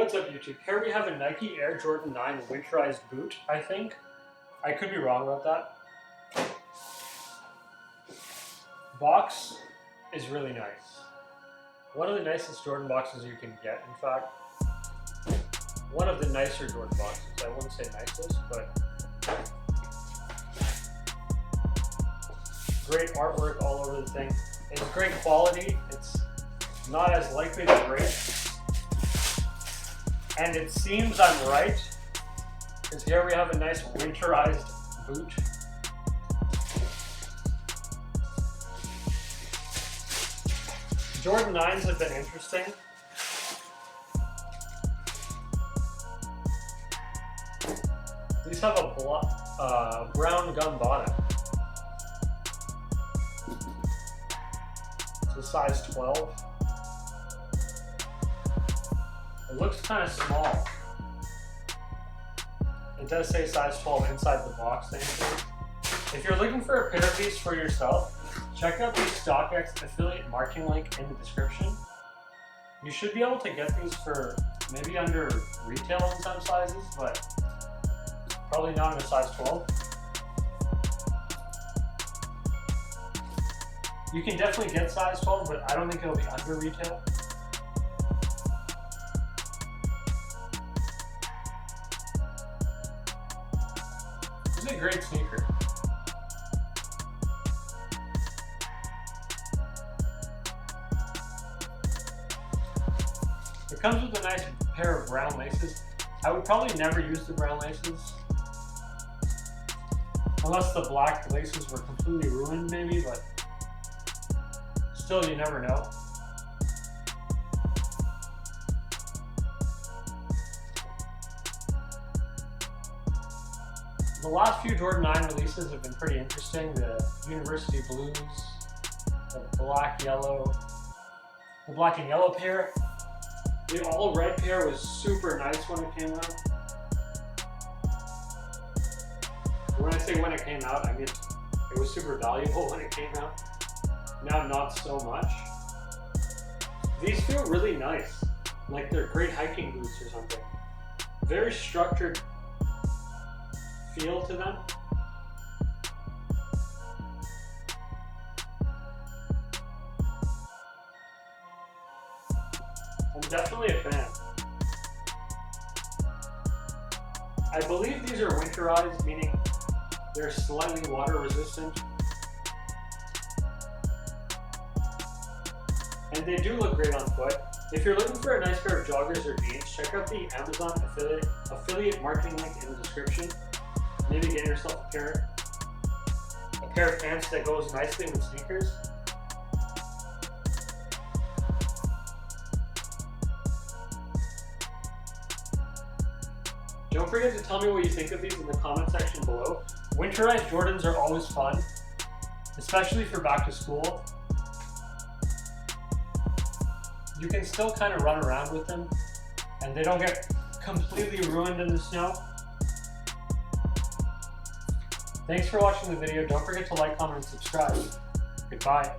What's up, YouTube? Here we have a Nike Air Jordan 9 winterized boot, I think. I could be wrong about that. Box is really nice. One of the nicest Jordan boxes you can get, in fact. One of the nicer Jordan boxes. I wouldn't say nicest, but great artwork all over the thing. It's great quality. It's not as likely to break. And it seems I'm right, because here we have a nice winterized boot. Jordan 9s have been interesting. These have a brown gum bottom. It's a size 12. It looks kind of small. It does say size 12 inside the box thing. If you're looking for a pair of these for yourself, check out the StockX affiliate marketing link in the description. You should be able to get these for maybe under retail in some sizes, but probably not in a size 12. You can definitely get size 12, but I don't think it'll be under retail. This is a great sneaker. It comes with a nice pair of brown laces. I would probably never use the brown laces. Unless the black laces were completely ruined maybe, but still you never know. The last few Jordan 9 releases have been pretty interesting. The University Blues, the black and yellow pair. The all red pair was super nice when it came out. When I say when it came out, I mean it was super valuable when it came out. Now not so much. These feel really nice, like they're great hiking boots or something. Very structured feel to them. I'm definitely a fan. I believe these are winterized, meaning they're slightly water resistant. And they do look great on foot. If you're looking for a nice pair of joggers or jeans, check out the Amazon affiliate marketing link in the description. Maybe get yourself a pair of pants that goes nicely with sneakers. Don't forget to tell me what you think of these in the comment section below. Winterized Jordans are always fun, especially for back to school. You can still kind of run around with them, and they don't get completely ruined in the snow. Thanks for watching the video. Don't forget to like, comment, and subscribe. Goodbye.